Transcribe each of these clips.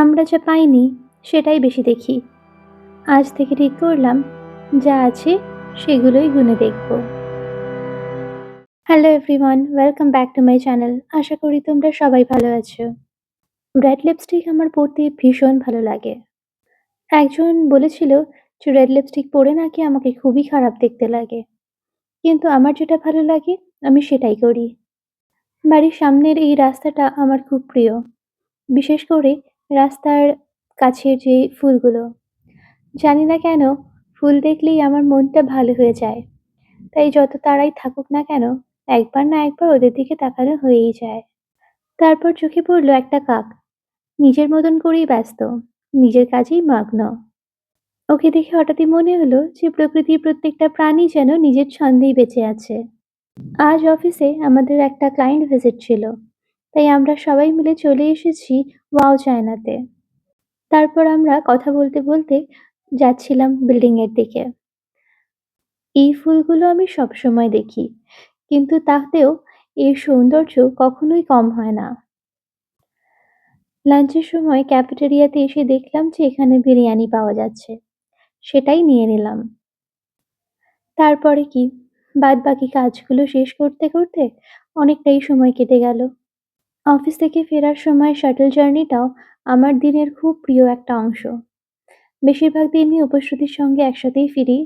আমরা যা পাইনি সেটাই বেশি দেখি। আজ থেকে ঠিক করলাম যা আছে সেগুলোই গুনে দেখব। Hello everyone, welcome back to my channel. আশা করি তোমরা সবাই ভালো আছো। রেড লিপস্টিক আমার পরতে ভীষণ ভালো লাগে। একজন বলেছিল যে রেড লিপস্টিক পরে নাকি আমাকে খুবই খারাপ দেখতে লাগে, কিন্তু আমার যেটা ভালো লাগে আমি সেটাই করি। বাড়ির সামনের এই রাস্তাটা আমার খুব প্রিয়, বিশেষ করে রাস্তার কাছের যে ফুলগুলো। জানি না কেন ফুল দেখলেই আমার মনটা ভালো হয়ে যায়। তাই যত তাড়াই থাকুক না কেন, একবার না একবার ওদের দিকে তাকানো হয়েই যায়। তারপর চোখে পড়ল একটা কাক, নিজের মতন করেই ব্যস্ত, নিজের কাজেই মগ্ন। ওকে দেখে হঠাৎই মনে হলো যে প্রকৃতির প্রত্যেকটা প্রাণী যেন নিজের ছন্দেই বেঁচে আছে। আজ অফিসে আমাদের একটা ক্লায়েন্ট ভিজিট ছিল, তাই আমরা সবাই মিলে চলে এসেছি ওয়াও চায়নাতে। তারপর আমরা কথা বলতে বলতে যাচ্ছিলাম বিল্ডিং এর দিকে। এই ফুলগুলো আমি সবসময় দেখি, কিন্তু তাতেও এর সৌন্দর্য কখনোই কম হয় না। লাঞ্চের সময় ক্যাফেটেরিয়াতে এসে দেখলাম যে এখানে বিরিয়ানি পাওয়া যাচ্ছে, সেটাই নিয়ে নিলাম। তারপরে কি, বাদবাকি কাজগুলো শেষ করতে করতে অনেকটাই সময় কেটে গেল। অফিস থেকে ফেরার সময় শাটল জার্নিটাও আমার দিনের খুব প্রিয় একটা অংশ। বেশিরভাগ দিনই উপশ্রুতির সঙ্গে একসাথেই ফিরি।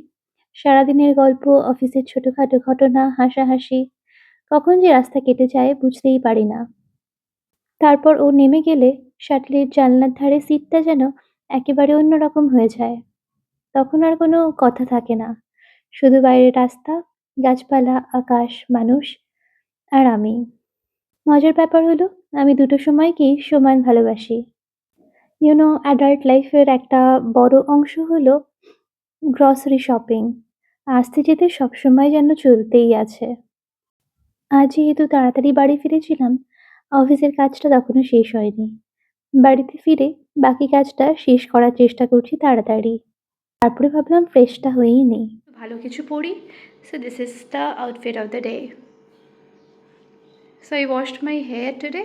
সারাদিনের গল্প, অফিসের ছোটখাটো ঘটনা, হাসাহাসি, কখন যে রাস্তা কেটে যায় বুঝতেই পারি না। তারপর ও নেমে গেলে শাটলের জানলার ধারে সিটটা যেন একেবারে অন্যরকম হয়ে যায়। তখন আর কোনো কথা থাকে না, শুধু বাইরের রাস্তা, গাছপালা, আকাশ, মানুষ আর আমি। মজার ব্যাপার হলো আমি দুটো সময়কেই সমান ভালোবাসি। অ্যাডাল্ট লাইফের একটা বড় অংশ হলো গ্রসারি শপিং। আসতে যেতে সবসময় যেন চলতেই আছে। আজ যেহেতু তাড়াতাড়ি বাড়ি ফিরেছিলাম, অফিসের কাজটা তখনো শেষ হয়নি। বাড়িতে ফিরে বাকি কাজটা শেষ করার চেষ্টা করছি তাড়াতাড়ি। তারপরে ভাবলাম ফ্রেশটা হয়েই নেই, ভালো কিছু পরি। So this is the outfit of the day. So I washed my hair today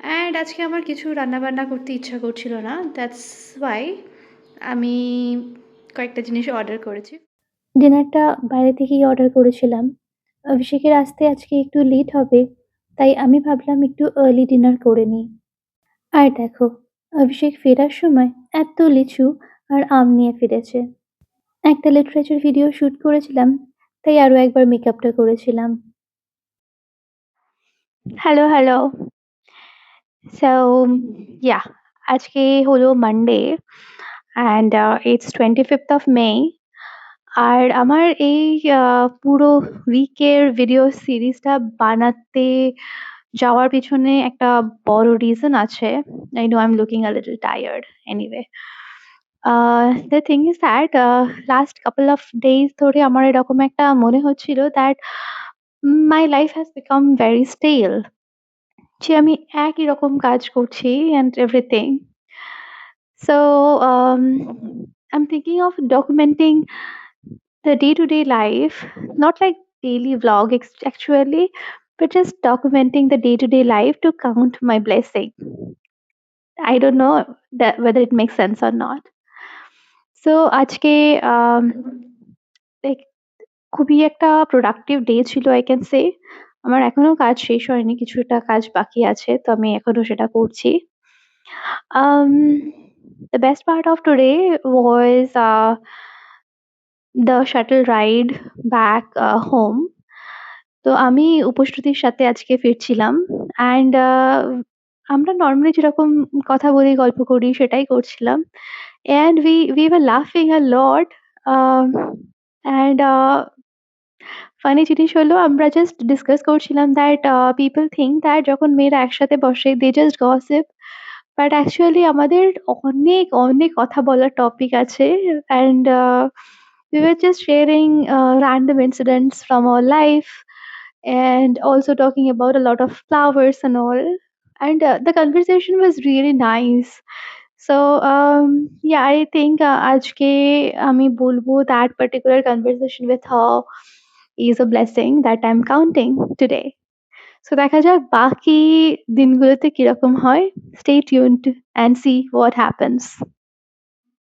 and আজকে আমার কিছু রান্নাবান্না করতে ইচ্ছা করছিল না, দ্যাটস ওয়াই আমি কয়েকটা জিনিস অর্ডার করেছি। ডিনারটা বাইরে থেকেই অর্ডার করেছিলাম। অভিষেকের আসতে আজকে একটু লেট হবে, তাই আমি ভাবলাম একটু আর্লি ডিনার করে নিই। আর দেখো, অভিষেক ফেরার সময় এত লিচু আর আম নিয়ে ফিরেছে। একটা লিটারেচার ভিডিও শুট করেছিলাম, তাই আরো একবার মেকআপটা করেছিলাম। Hello, hello. সো ইয়া, আজকে হলো Monday and it's 25th of May. আর আমার এই পুরো উইকের ভিডিও সিরিজটা বানাতে যাওয়ার পিছনে একটা বড় রিজন আছে। I know I'm looking a little tired anyway. The thing is that last couple of days ধরে আমার এরকম একটা মনে হচ্ছিল that my life has become very stale. যে আমি একই রকম কাজ করছি and everything. So I'm thinking of documenting the day-to-day life, not like daily vlog actually, but just documenting the day-to-day life to count my blessing. I don't know that whether it makes sense or not. So আজকে like খুবই একটা productive day ছিল I can say. আমার এখনো কাজ শেষ হয়নি, কিছুটা কাজ বাকি আছে, তো আমি এখনো সেটা করছি। The best part of today was the shuttle ride back home. তো আমি উপশ্রুতির সাথে আজকে ফিরছিলাম অ্যান্ড আমরা নর্মালি যেরকম কথা বলি, গল্প করি সেটাই করছিলাম। And we were laughing a lot. And funny জিনিস হলো আমরা জাস্ট ডিসকাস করছিলাম দ্যাট পিপল থিঙ্ক দ্যাট যখন মেয়েরা একসাথে বসে they just gossip, but actually আমাদের অনেক অনেক কথা বলার টপিক আছে। And we were just sharing random incidents from our life and also talking about a lot of flowers and all. And the conversation was really nice. So yeah, I think আজকে আমি বলবো that particular conversation with her is a blessing that I'm counting today. So দেখা যাক বাকি দিনগুলোতে কিরকম হয়। Stay tuned and see what happens.